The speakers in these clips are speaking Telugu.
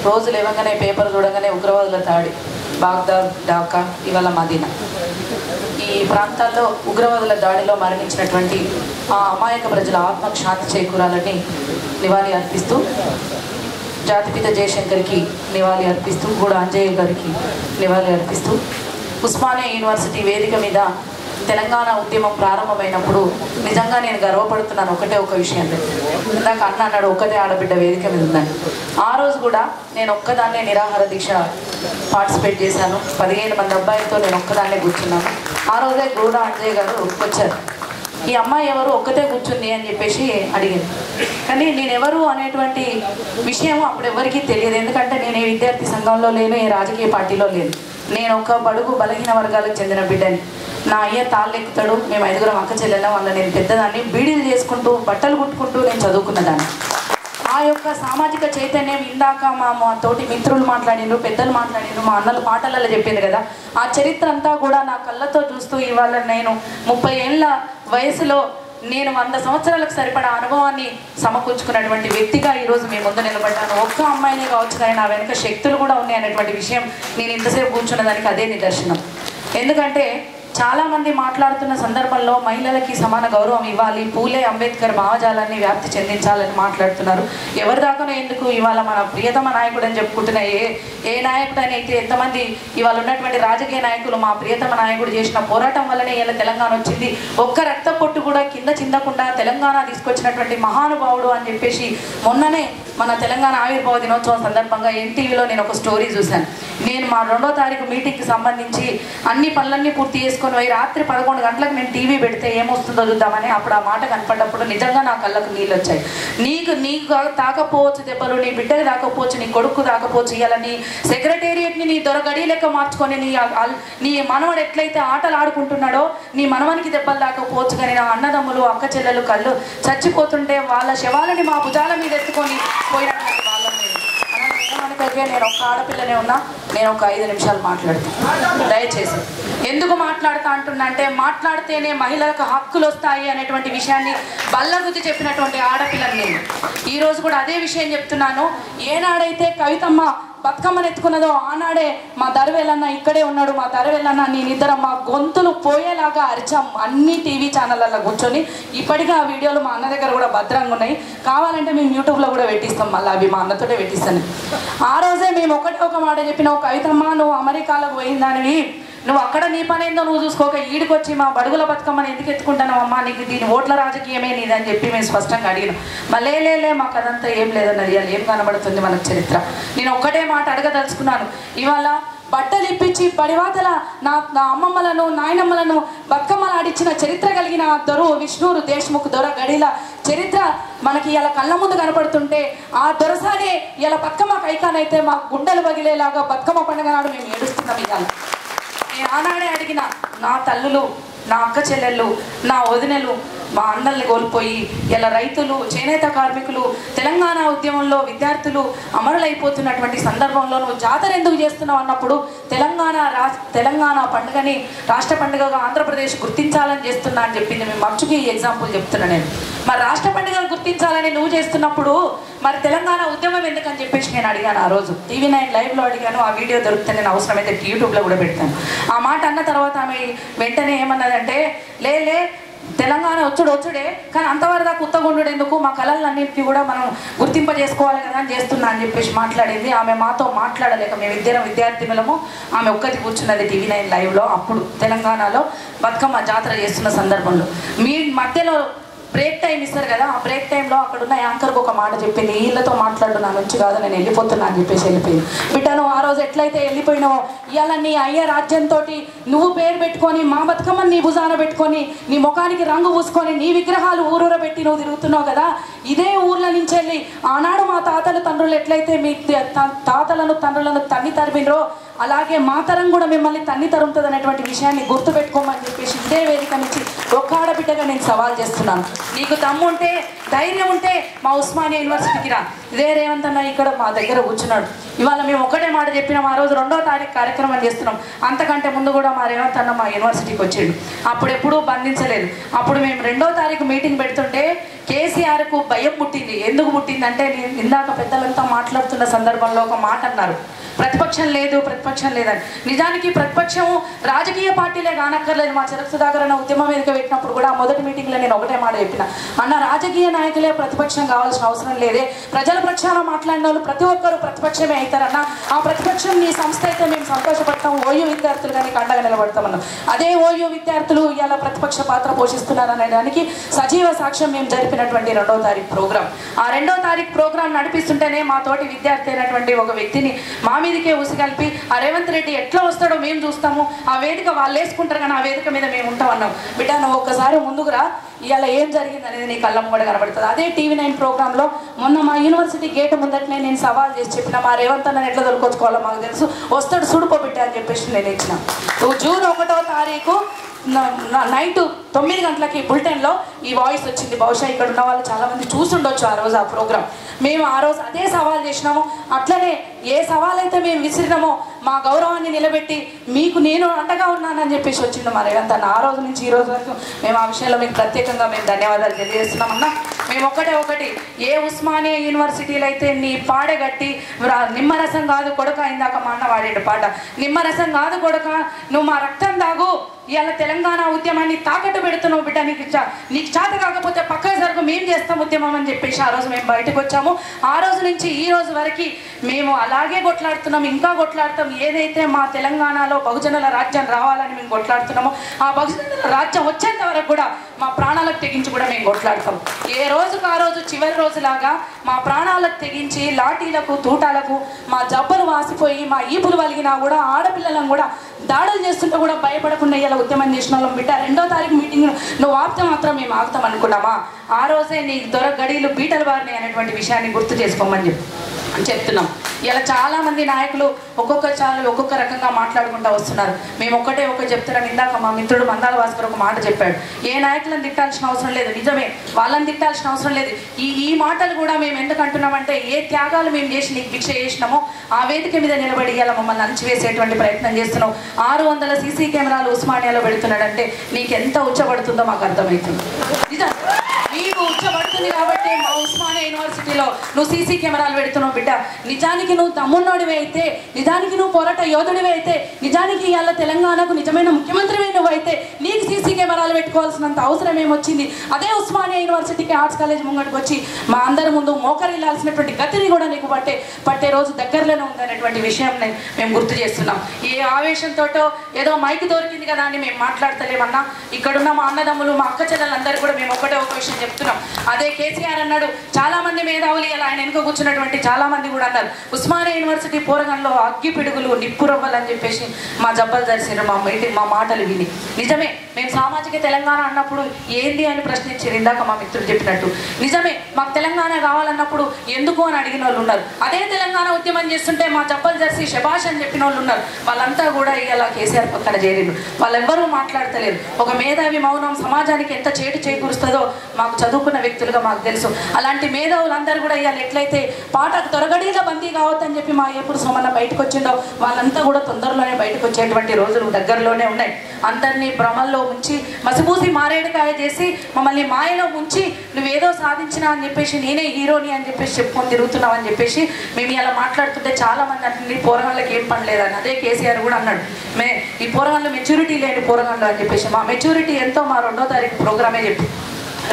రోజు లేవగానే పేపర్ చూడగానే ఉగ్రవాదుల దాడి, బాగ్దాద్, ఢాకా, ఇవాళ మదీనా, ఈ ప్రాంతాల్లో ఉగ్రవాదుల దాడిలో మరణించినటువంటి ఆ అమాయక ప్రజల ఆత్మకు శాంతి చేకూరాలని నివాళి అర్పిస్తూ, జాతిపిత జయశంకర్కి నివాళి అర్పిస్తూ, గూడ అంజయ్య గారికి నివాళి అర్పిస్తూ, ఉస్మానియా యూనివర్సిటీ వేదిక మీద తెలంగాణ ఉద్యమం ప్రారంభమైనప్పుడు నిజంగా నేను గర్వపడుతున్నాను ఒకటే ఒక విషయంలో. ఇందాక అన్న అన్నాడు ఒక్కటే ఆడబిడ్డ వేదిక మీద ఉందని. ఆ రోజు కూడా నేను ఒక్కదాన్నే నిరాహార దీక్ష పార్టిసిపేట్ చేశాను. 15 మంది అబ్బాయిలతో నేను ఒక్కదాన్నే కూర్చున్నాను. ఆ రోజే గూడ అంజయ్య గారు వచ్చారు. ఈ అమ్మాయి ఎవరు ఒక్కతే కూర్చుంది అని చెప్పేసి అడిగింది. కానీ నేను ఎవరు అనేటువంటి విషయం అప్పుడు ఎవరికీ తెలియదు. ఎందుకంటే నేను ఏ విద్యార్థి సంఘంలో లేను, ఏ రాజకీయ పార్టీలో లేను. నేను ఒక బడుగు బలహీన వర్గాలకు చెందిన బిడ్డని. నా అయ్య తాళ్ళెక్కుతాడు, మేము 5 అక్క చెల్లెళ్ళం. వల్ల నేను పెద్దదాన్ని, బీడీలు చేసుకుంటూ బట్టలు కుట్టుకుంటూ నేను చదువుకున్నదాన్ని. ఆ యొక్క సామాజిక చైతన్యం ఇందాక మా తోటి మిత్రులు మాట్లాడిండ్రు, పెద్దలు మాట్లాడిండ్రు, మా అన్నలు పాటలలో చెప్పింది కదా, ఆ చరిత్ర అంతా కూడా నా కళ్ళతో చూస్తూ ఇవాళ నేను 30 ఏళ్ళ వయసులో నేను 100 సంవత్సరాలకు సరిపడా అనుభవాన్ని సమకూర్చుకున్నటువంటి వ్యక్తిగా ఈరోజు మీ ముందు నిలబడ్డాను. ఒక్క అమ్మాయినే కావచ్చు కానీ నా వెనుక శక్తులు కూడా ఉన్నాయి అనేటువంటి విషయం నేను ఇంతసేపు కూర్చున్న దానికి అదే నిదర్శనం. ఎందుకంటే చాలామంది మాట్లాడుతున్న సందర్భంలో మహిళలకి సమాన గౌరవం ఇవ్వాలి, పూలే అంబేద్కర్ భావజాలాన్ని వ్యాప్తి చెందించాలని మాట్లాడుతున్నారు. ఎవరి దాకానో ఎందుకు ఇవాళ మన ప్రియతమ నాయకుడు అని చెప్పుకుంటున్న ఏ నాయకుడు అని అయితే ఎంతమంది ఇవాళ ఉన్నటువంటి రాజకీయ నాయకులు మా ప్రియతమ నాయకుడు చేసిన పోరాటం వల్లనే ఇలా తెలంగాణ వచ్చింది, ఒక్క రక్త పొట్టు కూడా కింద చిందకుండా తెలంగాణ తీసుకొచ్చినటువంటి మహానుభావుడు అని చెప్పేసి మొన్ననే మన తెలంగాణ ఆవిర్భావ దినోత్సవం సందర్భంగా ఎన్టీవీలో నేను ఒక స్టోరీ చూశాను. నేను మా 2వ తారీఖు మీటింగ్కి సంబంధించి అన్ని పనులన్నీ పూర్తి చేసుకొని పోయి రాత్రి 11 గంటలకు నేను టీవీ పెడితే ఏమొస్తుందో చూద్దామని అప్పుడు ఆ మాట కనపడ్డప్పుడు నిజంగా నా కళ్ళకు నీళ్ళు వచ్చాయి. నీకు తాకపోవచ్చు దెబ్బలు, నీ బిడ్డకి తాకపోవచ్చు, నీ కొడుకు తాకపోవచ్చు, ఇవాళ నీ సెక్రటేరియట్ని నీ దొరగడి లెక్క మార్చుకొని నీ మనవడు ఎట్లయితే ఆటలు ఆడుకుంటున్నాడో నీ మనవనికి దెబ్బలు తాకపోవచ్చు. కానీ నా అన్నదమ్ములు అక్క చెల్లెలు కళ్ళు చచ్చిపోతుంటే వాళ్ళ శవాలని మా భుజాల మీద ఎత్తుకొని పోయినటువంటి వాళ్ళని నేను ఒక ఆడపిల్లనే ఉన్నా, నేను ఒక 5 నిమిషాలు మాట్లాడతాను దయచేసి. ఎందుకు మాట్లాడుతా అంటున్నా అంటే మాట్లాడితేనే మహిళలకు హక్కులు వస్తాయి అనేటువంటి విషయాన్ని బల్లగుద్ది చెప్పినటువంటి ఆడపిల్లని నేను ఈరోజు కూడా అదే విషయం చెప్తున్నాను. ఏనాడైతే కవితమ్మ బతుకమ్మను ఎత్తుకున్నదో ఆనాడే మా దరవేలన్న ఇక్కడే ఉన్నాడు, మా దరవేలన్న నేనిద్దరం మా గొంతులు పోయేలాగా అరిచాం అన్ని టీవీ ఛానళ్ళల్లో కూర్చొని. ఇప్పటికీ ఆ వీడియోలు మా అన్న దగ్గర కూడా భద్రంగా ఉన్నాయి, కావాలంటే మేము యూట్యూబ్లో కూడా పెట్టిస్తాం, మళ్ళీ అవి మా అన్నతోటే పెట్టిస్తాను. ఆ రోజే మేము ఒక మాట చెప్పినావు, కవితమ్మ నువ్వు అమెరికాలకు పోయిందానివి, నువ్వు అక్కడ నీ పని ఏందో నువ్వు చూసుకోక ఈడికొచ్చి మా బడుగుల బతుకమ్మని ఎందుకు ఎత్తుకుంటాను అమ్మా, నీకు దీని ఓట్ల రాజకీయమే నీదని చెప్పి మేము స్పష్టంగా అడిగినాం. మళ్ళీ మాకు అదంతా ఏం లేదన్నది, అది ఏం కనబడుతుంది మనకు చరిత్ర. నేను ఒక్కటే మాట అడగదలుచుకున్నాను. ఇవాళ బట్టలు ఇప్పించి బడివాతల నా అమ్మమ్మలను నాయనమ్మలను బతుకమ్మలు ఆడిచ్చిన చరిత్ర కలిగిన దొర విష్ణూరు దేశ్ముఖ్ దొర గడిల చరిత్ర మనకి ఇలా కళ్ళ ముందు కనపడుతుంటే ఆ దొరసానే ఇలా బతుకమ్మ కైకానైతే మా గుండెలు పగిలేలాగా బతుకమ్మ పండుగ నాడు మేము ఏడుస్తున్నాం. ఇవాళ నేను ఆనాడే అడిగిన నా తల్లులు, నా అక్క చెల్లెళ్ళు, నా వదినలు, మా అన్నల్ని కోల్పోయి ఇలా రైతులు, చేనేత కార్మికులు, తెలంగాణ ఉద్యమంలో విద్యార్థులు అమరులైపోతున్నటువంటి సందర్భంలో నువ్వు జాతర ఎందుకు చేస్తున్నావు అన్నప్పుడు తెలంగాణ పండుగని రాష్ట్ర పండుగగా ఆంధ్రప్రదేశ్ గుర్తించాలని చేస్తున్నా అని చెప్పింది. మేము మర్చుకి ఈ ఎగ్జాంపుల్ చెప్తున్నా నేను. మరి రాష్ట్ర పండుగను గుర్తించాలని నువ్వు చేస్తున్నప్పుడు మరి తెలంగాణ ఉద్యమం ఎందుకని చెప్పేసి నేను అడిగాను. ఆ రోజు TV9 లైవ్లో అడిగాను. ఆ వీడియో దొరికితే నేను అవసరమైతే యూట్యూబ్లో కూడా పెడతాను. ఆ మాట అన్న తర్వాత ఆమె వెంటనే ఏమన్నదంటే, లే తెలంగాణ వచ్చుడే కానీ అంతవరకు దాకా ఉత్తగుండు ఎందుకు, మా కళలన్నింటినీ కూడా మనం గుర్తింపజేసుకోవాలి కదా అని చేస్తున్నా అని చెప్పేసి మాట్లాడింది. ఆమె మాతో మాట్లాడలేక మేము ఇద్దరం విద్యార్థినులము, ఆమె ఒక్కటి కూర్చున్నది TV9 లైవ్లో. అప్పుడు తెలంగాణలో బతుకమ్మ జాతర చేస్తున్న సందర్భంలో మీ మధ్యలో బ్రేక్ టైం ఇస్తారు కదా, ఆ బ్రేక్ టైంలో అక్కడ ఉన్న యాంకర్కి ఒక మాట చెప్పింది, వీళ్ళతో మాట్లాడు నా నుంచి కాదు నేను వెళ్ళిపోతున్నా అని చెప్పేసి వెళ్ళిపోయింది. బిడ్డ నువ్వు ఆ రోజు ఎట్లయితే వెళ్ళిపోయినావో ఇవాళ నీ అయ్య రాజ్యంతో నువ్వు పేరు పెట్టుకొని మా బతుకమ్మని నీ భుజాన పెట్టుకొని నీ ముఖానికి రంగు పూసుకొని నీ విగ్రహాలు ఊరూర పెట్టి నువ్వు తిరుగుతున్నావు కదా. ఇదే ఊర్ల నుంచి వెళ్ళి ఆనాడు మా తాతలు తండ్రులు ఎట్లయితే మీ తాతలను తండ్రులను తన్ని తరిమినరో అలాగే మా తరం కూడా మిమ్మల్ని తన్ని తరుముతుంది అనేటువంటి విషయాన్ని గుర్తుపెట్టుకోమని చెప్పేసి ఇదే వేదిక నుంచి ఒక్క ఆడబిడ్డగా నేను సవాల్ చేస్తున్నాను. నీకు దమ్ము ఉంటే, ధైర్యం ఉంటే మా ఉస్మానియా యూనివర్సిటీకి రా. ఇదే రేవంత్ అన్న ఇక్కడ మా దగ్గర కూర్చున్నాడు. ఇవాళ మేము ఒకటే మాట చెప్పినాం, ఆ రోజు 2వ తారీఖు కార్యక్రమం చేస్తున్నాం. అంతకంటే ముందు కూడా మా రేవంత్ అన్న మా యూనివర్సిటీకి వచ్చాడు. అప్పుడు ఎప్పుడూ బంధించలేదు. అప్పుడు మేము 2వ తారీఖు మీటింగ్ పెడుతుంటే కేసీఆర్కు భయం పుట్టింది. ఎందుకు పుట్టిందంటే, నేను ఇందాక పెద్దలంతా మాట్లాడుతున్న సందర్భంలో ఒక మాట అన్నారు, ప్రతిపక్షం లేదు, ప్రతిపక్షం లేదని. నిజానికి ప్రతిపక్షం రాజకీయ పార్టీలే కానక్కర్లేదు. మా చరక్ సుధాకర్ అన్న ఉద్యమం వేదిక పెట్టినప్పుడు కూడా మొదటి మీటింగ్లో నేను ఒకటే మాట చెప్పిన, అన్న రాజకీయ నాయకులే ప్రతిపక్షం కావాల్సిన అవసరం లేదే, ప్రజల పక్షాన మాట్లాడిన వాళ్ళు ప్రతి ఒక్కరు ప్రతిపక్షమే అవుతారన్న. ఆ ప్రతిపక్షం నీ సంస్థ అయితే మేము సంతోషపడతాం, ఓయూ విద్యార్థులు కానీ అండగా నిలబడతామన్నాం. అదే ఓయూ విద్యార్థులు ఇవాళ ప్రతిపక్ష పాత్ర పోషిస్తున్నారు అనేదానికి సజీవ సాక్ష్యం మేము జరిపినటువంటి 2వ తారీఖు ప్రోగ్రాం. ఆ 2వ తారీఖు ప్రోగ్రాం నడిపిస్తుంటేనే మా తోటి విద్యార్థి అయినటువంటి ఒక వ్యక్తిని మా మీదకే ఉసిగలిపి, ఆ రేవంత్ రెడ్డి ఎట్లా వస్తాడో మేము చూస్తాము, ఆ వేదిక వాళ్ళు వేసుకుంటారు కానీ ఆ వేదిక మీద మేము ఉంటాం అన్నాం. బిడ్డ నువ్వు ఒక్కసారి ముందుకు రా, ఇవాళ ఏం జరిగింది అనేది నీ కళ్ళ ముంగడ కనబడుతుంది. అదే TV9 ప్రోగ్రాంలో మొన్న మా యూనివర్సిటీ గేట్ ముందటనే నేను సవాల్ చేసి చెప్పిన, మా రేవంత్ అన్న ఎట్లా దొరుకొచ్చుకోవాలో మాకు తెలుసు, వస్తాడు సుడుకోబెట్టా అని చెప్పేసి నేను ఇచ్చిన. జూన్ 1వ తారీఖు నైట్ 9 గంటలకి బులెటిన్లో ఈ వాయిస్ వచ్చింది. బహుశా ఇక్కడ ఉన్న వాళ్ళు చాలామంది చూసుండొచ్చు ఆ రోజు ఆ ప్రోగ్రాం. మేము ఆ రోజు అదే సవాల్ చేసినాము. అట్లనే ఏ సవాల్ అయితే మేము విసిరినామో మా గౌరవాన్ని నిలబెట్టి మీకు నేను అండగా ఉన్నానని చెప్పేసి వచ్చిండు మా రేవంత్ అన్న. ఆ రోజు నుంచి ఈ రోజు వరకు మేము ఆ విషయంలో మీకు ప్రత్యేకంగా మేము ధన్యవాదాలు తెలియజేస్తున్నామన్నా. మేము ఒకటి ఏ ఉస్మానియా యూనివర్సిటీలో అయితే నీ పాడగట్టి నిమ్మరసం కాదు కొడక, ఇందాక మా అన్న వాడేడు పాట, నిమ్మరసం కాదు కొడక నువ్వు మా రక్తం దాగు, ఇవాళ తెలంగాణ ఉద్యమాన్ని తాకట్టు పెడుతున్నావు బిడ్డ, నీకు చేత కాకపోతే పక్క జరుగు, మేము చేస్తాం ఉద్యమం అని చెప్పేసి ఆ రోజు మేము బయటకు వచ్చాము. ఆ రోజు నుంచి ఈ రోజు వరకు మేము అలాగే కొట్లాడుతున్నాం, ఇంకా కొట్లాడుతాం. ఏదైతే మా తెలంగాణలో బహుజనుల రాజ్యం రావాలని మేము కొట్లాడుతున్నామో ఆ బహుజనుల రాజ్యం వచ్చేంత వరకు కూడా మా ప్రాణాలకు తెగించి కూడా మేము కొట్లాడతాం. ఏ రోజుకు ఆ రోజు చివరి రోజులాగా మా ప్రాణాలకు తెగించి లాఠీలకు తూటాలకు మా జబ్బలు వాసిపోయి మా ఈపులు వలిగినా కూడా ఆడపిల్లలను కూడా దాడులు చేస్తుంటే కూడా భయపడకుండా ఇలా ఉద్యమం చేసిన వాళ్ళం బిడ్డ. 2వ తారీఖు మీటింగ్ నువ్వు ఆపితే మాత్రం మేము ఆగుతాం అనుకున్నామా? ఆ రోజే నీ దొర గడిలు బీటలు బారినాయి అనేటువంటి విషయాన్ని గుర్తు చేసుకోమని చెప్తున్నాం. ఇలా చాలామంది నాయకులు ఒక్కొక్క రకంగా మాట్లాడుకుంటూ వస్తున్నారు. మేము ఒకటి చెప్తున్నాం. ఇందాక మా మిత్రుడు మందాల భాస్కర్ ఒక మాట చెప్పాడు, ఏ నాయకులను తిట్టాల్సిన అవసరం లేదు. నిజమే, వాళ్ళని తిట్టాల్సిన అవసరం లేదు. ఈ మాటలు కూడా మేము ఎందుకు అంటున్నామంటే, ఏ త్యాగాలు మేము చేసి నీకు భిక్ష చేసినామో ఆ వేదిక మీద నిలబడి ఇలా మమ్మల్ని అంచివేసేటువంటి ప్రయత్నం చేస్తున్నావు. 600 CC కెమెరాలు ఉస్మానియాలో పెడుతున్నాడంటే నీకు ఎంత ఉచ్చబడుతుందో మాకు అర్థమవుతుంది. నిజం, నీకు ఉచ్చబడుతుంది కాబట్టి మా ఉస్మానియా యూనివర్సిటీలో నువ్వు CC కెమెరాలు పెడుతున్నావు బిడ్డ. నిజానికి నువ్వు తమ్మున్నోడివి అయితే, నిజానికి నువ్వు పోరాట యోధుడివి అయితే, నిజానికి ఇవాళ తెలంగాణకు నిజమైన ముఖ్యమంత్రివి నువ్వు అయితే నీకు CC కెమెరాలు పెట్టుకోవాల్సినంత అవసరం ఏమొచ్చింది? అదే ఉస్మానియా యూనివర్సిటీకి ఆర్ట్స్ కాలేజ్ ముంగడికి వచ్చి మా అందరి ముందు మోకరిల్లాల్సినటువంటి గతిని కూడా నీకు పట్టే రోజు దగ్గరలోనే ఉందనేటువంటి విషయం మేము గుర్తు చేస్తున్నాం. ఏ ఆవేశంతోటో ఏదో మైకి దొరికింది కదా అని మేము మాట్లాడతలేమన్నా. ఇక్కడున్న మా అన్నదమ్ములు మా అక్క చెల్లెలందరూ కూడా మేము ఒక విషయం చెప్తున్నాం. అదే కేసీఆర్ అన్నాడు, చాలా మంది మేధావులు ఇలా ఆయన వెనుక కూర్చున్నటువంటి చాలా మంది కూడా అన్నారు, ఉస్మానియా యూనివర్సిటీ పోరగంలో అగ్గి పిడుగులు నిప్పు రవ్వలు అని చెప్పేసి మా జబ్బలు జరిసిన మా మాటలు విని. నిజమే, మేము సామాజిక తెలంగాణ అన్నప్పుడు ఏంది అని ప్రశ్నించారు ఇందాక మా మిత్రులు చెప్పినట్టు. నిజమే, మాకు తెలంగాణ కావాలన్నప్పుడు ఎందుకు అని అడిగిన వాళ్ళు ఉన్నారు. అదే తెలంగాణ ఉద్యమం చేస్తుంటే మా జబ్బలు జరిసి శభాష్ అని చెప్పిన వాళ్ళు ఉన్నారు. వాళ్ళంతా కూడా ఇలా కేసీఆర్ పక్కన చేరిండు. వాళ్ళెవ్వరూ మాట్లాడతలేరు. ఒక మేధావి మౌనం సమాజానికి ఎంత చేటు చేకూరుస్తుందో మాకు చదువుకున్న వ్యక్తులుగా మాకు తెలుసు. అలాంటి మేధావులందరూ కూడా ఇవాళ ఎట్లయితే పాటకు త్వరగడిగా బందీ కావద్దని చెప్పి మా ఎప్పుడు సోమన్న బయటకు వచ్చిందో వాళ్ళంతా కూడా తొందరలోనే బయటకు వచ్చేటువంటి రోజులు దగ్గరలోనే ఉన్నాయి. అందరినీ భ్రమల్లో ముంచి మసిపూసి మారేడుకాయ చేసి మమ్మల్ని మాయలో ముంచి నువ్వేదో సాధించినా అని చెప్పేసి, నేనే హీరోని అని చెప్పేసి చెప్పుకొని తిరుగుతున్నావు అని చెప్పేసి మేము ఇలా మాట్లాడుతుంటే చాలా మంది అంటే పోరగాళ్ళకి ఏం పని లేదని. అదే కేసీఆర్ కూడా అన్నాడు, ఈ పోరగాళ్ళు మెచ్యూరిటీ లేని పోరగాళ్ళు అని చెప్పేసి. మా మెచ్యూరిటీ ఎంతో మా 2వ తారీఖు ప్రోగ్రామే చెప్పి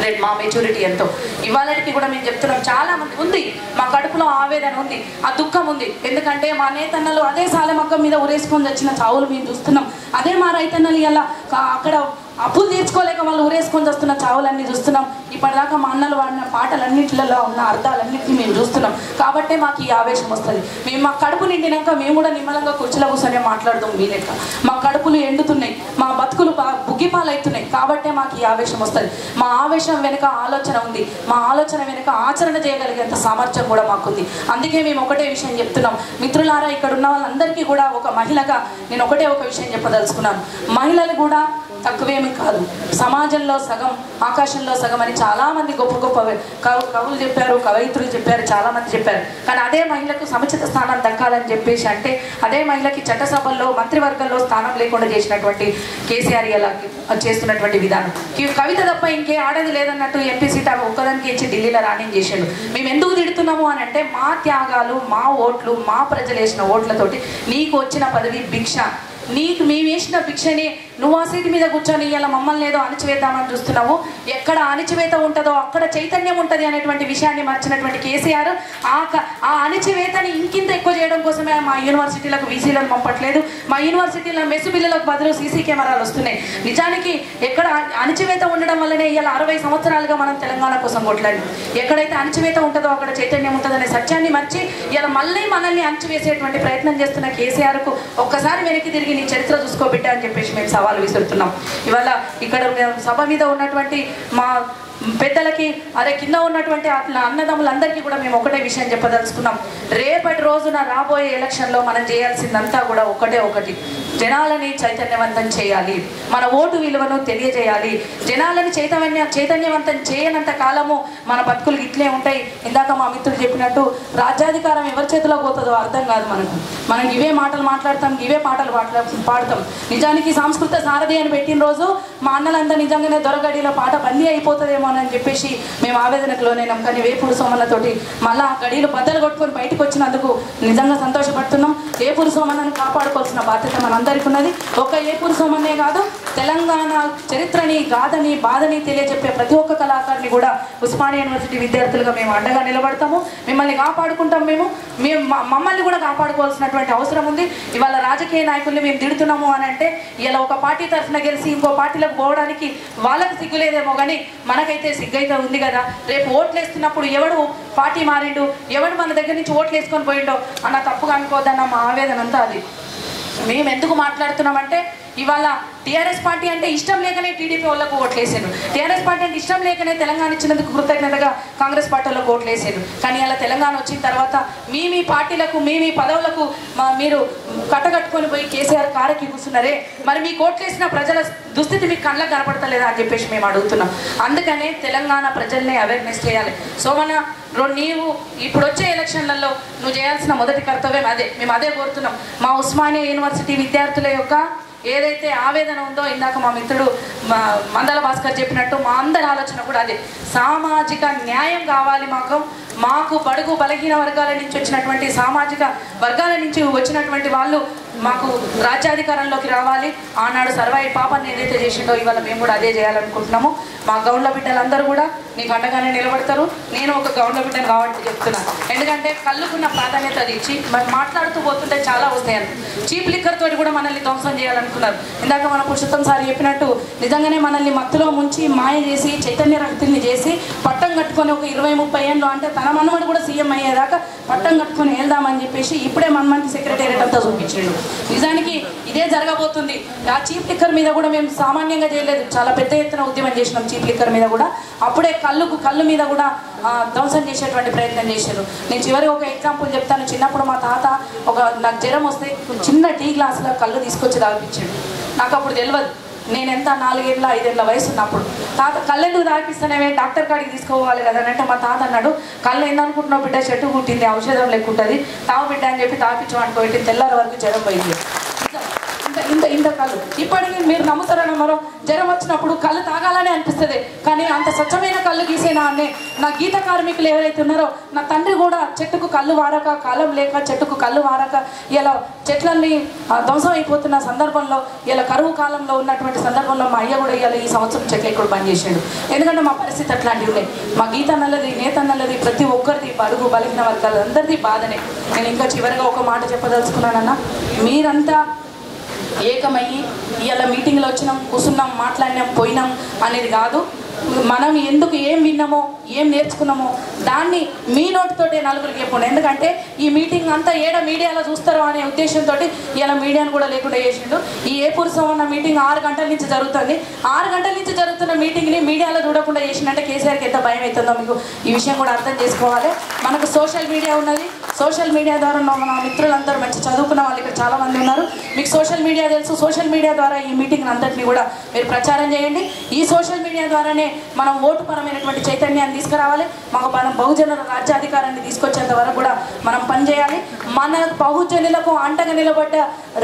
రేపు మా మెచ్యూరిటీ ఎంతో ఇవాళకి కూడా మేము చెప్తున్నాం. చాలా మంది ఉంది, మా కడుపులో ఆవేదన ఉంది, ఆ దుఃఖం ఉంది. ఎందుకంటే మా నేతన్నలు అదే సాలెమగ్గం మీద ఉరేసుకొని వచ్చిన చావులు మేము చూస్తున్నాం. అదే మా రైతన్నలు ఇలా అక్కడ అప్పులు తీర్చుకోలేక వాళ్ళు ఊరేసుకొని వస్తున్న చావులన్నీ చూస్తున్నాం. ఇప్పటిదాకా మా అన్నలు వాడిన పాటలన్నింటిలో ఉన్న అర్థాలన్నింటినీ మేము చూస్తున్నాం. కాబట్టే మాకు ఈ ఆవేశం వస్తుంది. మేము మా కడుపు నిండినాక మేము కూడా నిమ్మలంగా కుర్చీలో కూర్చొని మాట్లాడదాం. మీ లెక్క మా కడుపులు ఎండుతున్నాయి, మా బతుకులు బుగ్గిపాలు అవుతున్నాయి. కాబట్టే మాకు ఈ ఆవేశం వస్తుంది. మా ఆవేశం వెనుక ఆలోచన ఉంది, మా ఆలోచన వెనుక ఆచరణ చేయగలిగేంత సామర్థ్యం కూడా మాకుంది. అందుకే మేము ఒకటే విషయం చెప్తున్నాం. మిత్రులారా, ఇక్కడ ఉన్న వాళ్ళందరికీ కూడా ఒక మహిళగా నేను ఒకటే ఒక విషయం చెప్పదలుచుకున్నాను. మహిళలు కూడా తక్కువేమీ కాదు. సమాజంలో సగం ఆకాశంలో సగం అని చాలామంది గొప్ప గొప్ప కవులు చెప్పారు, కవయిత్రులు చెప్పారు, చాలామంది చెప్పారు. కానీ అదే మహిళకు సముచిత స్థానం దక్కాలని చెప్పేసి అంటే అదే మహిళకి చట్టసభల్లో మంత్రివర్గంలో స్థానం లేకుండా చేసినటువంటి కేసీఆర్ ఇలా చేస్తున్నటువంటి విధానం. కవిత తప్ప ఇంకే ఆడది లేదన్నట్టు ఎంపీ సీట్ ఒక్కదానికి ఇచ్చి ఢిల్లీలో రాణింగ్ చేసాడు. మేము ఎందుకు తిడుతున్నాము అని అంటే మా త్యాగాలు, మా ఓట్లు, మా ప్రజలు వేసిన ఓట్లతోటి నీకు వచ్చిన పదవి భిక్ష. నీకు మేము వేసిన భిక్షని నువ్వు ఆ సీటు మీద కూర్చొని ఇలా మమ్మల్ని ఏదో అణచివేద్దామని చూస్తున్నావు. ఎక్కడ అణచివేత ఉంటుందో అక్కడ చైతన్యం ఉంటుంది అనేటువంటి విషయాన్ని మర్చినటువంటి కేసీఆర్ ఆ అణచివేతని ఇంకింత ఎక్కువ చేయడం కోసమే మా యూనివర్సిటీలకు వీసీలను పంపట్లేదు. మా యూనివర్సిటీల మెస్సు బిల్లులకు బదులు సీసీ కెమెరాలు వస్తున్నాయి. నిజానికి ఎక్కడ అణచివేత ఉండడం వల్లనే ఇలా 60 సంవత్సరాలుగా మనం తెలంగాణ కోసం కొట్లాడి, ఎక్కడైతే అణచివేత ఉంటుందో అక్కడ చైతన్యం ఉంటుందనే సత్యాన్ని మర్చి ఇలా మళ్ళీ మనల్ని అణచివేసేటువంటి ప్రయత్నం చేస్తున్న కేసీఆర్కు ఒక్కసారి వెనక్కి తిరిగి నీ చరిత్ర చూసుకోబెట్టా అని చెప్పేసి మేము సవాలు విసురుతున్నాం. ఇవాళ ఇక్కడ సభ మీద ఉన్నటువంటి మా పెద్దలకి అదే కింద ఉన్నటువంటి అన్నదమ్ములందరికీ కూడా మేము ఒకటే విషయం చెప్పదలుచుకున్నాం. రేపటి రోజున రాబోయే ఎలక్షన్లో మనం చేయాల్సిందంతా కూడా ఒకటి, జనాలని చైతన్యవంతం చేయాలి, మన ఓటు విలువను తెలియజేయాలి. జనాలని చైతన్యవంతం చేయనంత కాలము మన బతుకులు ఇట్లే ఉంటాయి. ఇందాక మా మిత్రుడు చెప్పినట్టు రాజ్యాధికారం ఎవరి చేతిలో పోతుందో అర్థం కాదు. మనం ఇవే మాటలు మాట్లాడతాం, ఇవే పాటలు పాడతాం. నిజానికి సంస్కృత సారథి అని పెట్టిన రోజు మా అన్నలందరూ నిజంగానే దొరగడిలో పాట బందీ అయిపోతుందేమో అని చెప్పేసి మేము ఆవేదనకు లోనైనాం. కానీ వేపూరు సోమన్నతోటి మళ్ళా గడిలు బద్దలు కొట్టుకొని బయటకు వచ్చినందుకు నిజంగా సంతోషపడుతున్నాం. ఏపూరు సోమన్నను కాపాడుకోవాల్సిన బాధ్యత మనందరికీ ఉన్నది. ఒక ఏపూరు సోమన్నే కాదు, తెలంగాణ చరిత్రని, గాథని, బాధని తెలియజెప్పే ప్రతి ఒక్క కళాకారుని కూడా ఉస్మానియా యూనివర్సిటీ విద్యార్థులుగా మేము అండగా నిలబడతాము. మిమ్మల్ని కాపాడుకుంటాం. మేము మమ్మల్ని కూడా కాపాడుకోవాల్సినటువంటి అవసరం ఉంది. ఇవాళ రాజకీయ నాయకుల్ని మేము తిడుతున్నాము అని అంటే ఇలా ఒక పార్టీ తరఫున గెలిచి ఇంకో పార్టీలకు పోవడానికి వాళ్ళకి సిగ్గులేదేమో కానీ మనకైతే సిగ్గైతే ఉంది కదా. రేపు ఓట్లు వేస్తున్నప్పుడు ఎవడు పార్టీ మారిండు, ఎవడు మన దగ్గర నుంచి ఓట్లు వేసుకొని పోయిండో అన్న తప్పుగా అనుకోవద్దన్న మా ఆవేదన అంతా అది. మేము ఎందుకు మాట్లాడుతున్నామంటే ఇవాళ టీఆర్ఎస్ పార్టీ అంటే ఇష్టం లేకనే టీడీపీ వాళ్ళకు ఓట్లేసారు, టీఆర్ఎస్ పార్టీ అంటే ఇష్టం లేకనే తెలంగాణ ఇచ్చినందుకు కృతజ్ఞతగా కాంగ్రెస్ పార్టీ వాళ్ళకు ఓట్లేసారు. కానీ అలా తెలంగాణ వచ్చిన తర్వాత మీ పార్టీలకు మీ పదవులకు మీరు కట్టగట్టుకొని పోయి కేసీఆర్ కారకి కూర్చున్నారే, మరి మీకు ఓట్లేసిన ప్రజల దుస్థితి మీకు కళ్ళకు కనపడతలేదా అని చెప్పేసి మేము అడుగుతున్నాం. అందుకనే తెలంగాణ ప్రజల్ని అవేర్నెస్ చేయాలి. సోమన్న, నీవు ఇప్పుడు వచ్చే ఎలక్షన్లలో నువ్వు చేయాల్సిన మొదటి కర్తవ్యం అదే. మేము అదే కోరుతున్నాం. మా ఉస్మానియా యూనివర్సిటీ విద్యార్థుల యొక్క ఏదైతే ఆవేదన ఉందో, ఇందాక మా మిత్రుడు మందల భాస్కర్ చెప్పినట్టు మా అందరి ఆలోచన కూడా అదే. సామాజిక న్యాయం కావాలి. మాకు బడుగు బలహీన వర్గాల నుంచి వచ్చినటువంటి సామాజిక వర్గాల నుంచి వచ్చినటువంటి వాళ్ళు మాకు రాజ్యాధికారంలోకి రావాలి. ఆనాడు సర్వాయి పాపని ఏదైతే చేసిండో ఇవాళ మేము కూడా అదే చేయాలనుకుంటున్నాము. మా గౌండ్ల బిడ్డలందరూ కూడా నీకు అండగానే నిలబడతారు. నేను ఒక గౌండ్ల బిడ్డను కాబట్టి చెప్తున్నాను. ఎందుకంటే కళ్ళుకున్న ప్రాధాన్యత అది ఇచ్చి మరి మాట్లాడుతూ పోతుంటే చాలా వస్తాయి. చీప్ లిక్కర్ తోటి కూడా మనల్ని ధ్వంసం చేయాలనుకున్నారు. ఇందాక మన పురుషోత్తం సార్ చెప్పినట్టు నిజంగానే మనల్ని మత్తులో ముంచి మాయ చేసి చైతన్య రక్తుల్ని చేసి పట్టం కట్టుకొని ఒక 20-30 ఏళ్ళు అంటే తన మనమడు కూడా సీఎం అయ్యేదాకా పట్టం కట్టుకొని వెళ్దామని చెప్పేసి ఇప్పుడే మనకి సెక్రటేరియట్ అంతా చూపించాడు. నిజానికి ఇదే జరగబోతుంది. ఆ చీప్ లిక్కర్ మీద కూడా మేము సామాన్యంగా చేయలేదు, చాలా పెద్ద ఎత్తున ఉద్యమం చేసినాం చీప్ లిక్కర్ మీద కూడా. అప్పుడే కళ్ళు మీద కూడా ధ్వంసం చేసేటువంటి ప్రయత్నం చేశారు. నేను చివరికి ఒక ఎగ్జాంపుల్ చెప్తాను. చిన్నప్పుడు మా తాత నాకు జ్వరం వస్తే చిన్న టీ గ్లాసులో కళ్ళు తీసుకొచ్చి తాగిపించాడు. నాకు అప్పుడు తెలియదు, నేను ఎంత 4-5 ఏళ్ళ వయసు ఉన్నప్పుడు. తాత కళ్ళు ఎందుకు తాగిపిస్తానే, డాక్టర్ కాడికి తీసుకోవాలి కదా అంటే మా తాత అన్నాడు, కళ్ళు ఏందనుకుంటున్నావు బిడ్డ, చెట్టు కుట్టింది, ఔషధం లెక్కుంటుంది, తావు బిడ్డ అని చెప్పి తాపించమనుకో, పెట్టి తెల్లారి వరకు జ్వరం పోయింది. ఇంత కళ్ళు ఇప్పటికీ మీరు నమ్ముతారో నమ్మరో, జ్వరం వచ్చినప్పుడు కళ్ళు తాగాలనే అనిపిస్తుంది. కానీ అంత స్వచ్ఛమైన కళ్ళు గీసేనా అనే నా గీత కార్మికులు ఎవరైతే ఉన్నారో, నా తండ్రి కూడా చెట్టుకు కళ్ళు వారక, కాలం లేక చెట్టుకు కళ్ళు వారక ఇలా చెట్లన్నీ ధ్వంసం అయిపోతున్న సందర్భంలో, ఇలా కరువు కాలంలో ఉన్నటువంటి సందర్భంలో మా అయ్య కూడా ఇలా ఈ సంవత్సరం చెట్లు ఎక్కువ బంద్ చేసాడు. ఎందుకంటే మా పరిస్థితి అట్లాంటివి ఉన్నాయి. మా గీత అన్నది, నేత అన్నది ప్రతి ఒక్కరిది, బడుగు బలహీన వర్గాలు అందరిది బాధనే. నేను ఇంకా చివరిగా ఒక మాట చెప్పదలుచుకున్నానన్నా, మీరంతా ఏకమయ్యి ఇవాళ మీటింగ్లో వచ్చినాం, కూర్చున్నాం, మాట్లాడినాం, పోయినాం అనేది కాదు. మనం ఎందుకు ఏం విన్నామో, ఏం నేర్చుకున్నామో దాన్ని మీ నోటితోటే నలుగురికి చెప్పండి. ఎందుకంటే ఈ మీటింగ్ అంతా మీడియాలో చూస్తారో అనే ఉద్దేశంతో ఇలా మీడియాను కూడా లేకుండా చేసిండు. ఈ ఏపూరు సోమన్న మీటింగ్ 6 గంటల నుంచి జరుగుతుంది. 6 గంటల నుంచి జరుగుతున్న మీటింగ్ని మీడియాలో చూడకుండా చేసిందంటే కేసీఆర్కి ఎంత భయం అవుతుందో మీకు ఈ విషయం కూడా అర్థం చేసుకోవాలి. మనకు సోషల్ మీడియా ఉన్నది. సోషల్ మీడియా ద్వారా మన మిత్రులందరూ మంచి చదువుకున్న వాళ్ళు ఇక్కడ చాలామంది ఉన్నారు. మీకు సోషల్ మీడియా తెలుసు. సోషల్ మీడియా ద్వారా ఈ మీటింగ్ అంతటిని కూడా మీరు ప్రచారం చేయండి. ఈ సోషల్ మీడియా ద్వారానే మనం ఓటుపరమైనటువంటి చైతన్యాన్ని తీసుకురావాలి. మన బహుజనుల రాజ్యాధికారాన్ని తీసుకొచ్చేంత వరకు కూడా మనం పనిచేయాలి. మన బహుజనులకు అంటగా నిలబడ్డ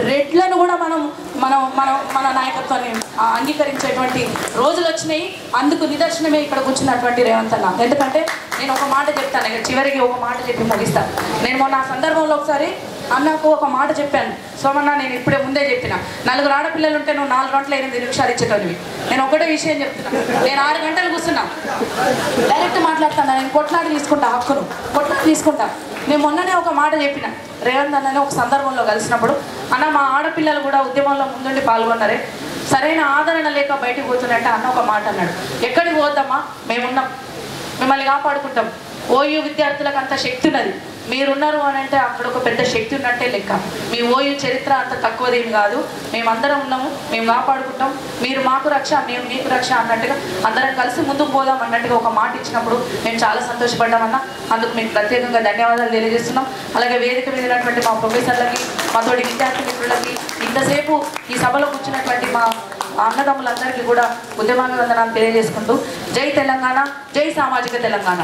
రెడ్లను కూడా మన నాయకత్వాన్ని అంగీకరించేటువంటి రోజులు వచ్చినాయి. అందుకు నిదర్శనమే ఇక్కడ కూర్చున్నటువంటి రేవంత్ అన్న. ఎందుకంటే నేను ఒక మాట చెప్తాను, ఇక్కడ చివరికి ఒక మాట చెప్పి ముగిస్తాను. నేను మొన్న ఆ సందర్భంలో ఒకసారి అన్నకు ఒక మాట చెప్పాను. సోమన్న, నేను ఇప్పుడే ముందే చెప్పిన, 4 ఆడపిల్లలు ఉంటే నువ్వు 4 గంటల 8 నిమిషాలు ఇచ్చేటోనివి. నేను ఒకటే విషయం చెప్తున్నా, నేను 6 గంటలు కూర్చున్నా, డైరెక్ట్ మాట్లాడుతాను. నేను కొట్లాడి తీసుకుంటా, హక్కును కొట్లాడి తీసుకుంటా. నేను మొన్ననే ఒక మాట చెప్పిన, రేవంత్ అన్ననే ఒక సందర్భంలో కలిసినప్పుడు, అన్న మా ఆడపిల్లలు కూడా ఉద్యమంలో ముందుండి పాల్గొన్నారే, సరైన ఆదరణ లేక బయటకు పోతున్నట్టే అన్న ఒక మాట అన్నాడు. ఎక్కడికి పోద్దామా, మేమున్నాం, మిమ్మల్ని కాపాడుకుంటాం. ఓయూ విద్యార్థులకు అంత శక్తి ఉన్నది, మీరున్నారు అని అంటే అక్కడ ఒక పెద్ద శక్తి ఉన్నట్టే లెక్క. మీ ఓయూ చరిత్ర అంత తక్కువదేం కాదు, మేమందరం ఉన్నాము, మేము కాపాడుకుంటాం, మీరు మాకు రక్ష, మేము మీకు రక్ష అన్నట్టుగా అందరం కలిసి ముందుకు పోదాం అన్నట్టుగా ఒక మాట ఇచ్చినప్పుడు మేము చాలా సంతోషపడ్డామన్నా. అందుకు మీకు ప్రత్యేకంగా ధన్యవాదాలు తెలియజేస్తున్నాం. అలాగే వేదిక మీదటువంటి మా ప్రొఫెసర్లకి, మా తోటి విద్యార్థి మిత్రులకి, ఇంతసేపు ఈ సభలో కూర్చున్నటువంటి మా అన్నదమ్ములందరికీ కూడా ఉద్యమాభివందనాలు తెలియజేసుకుంటూ, జై తెలంగాణ, జై సామాజిక తెలంగాణ.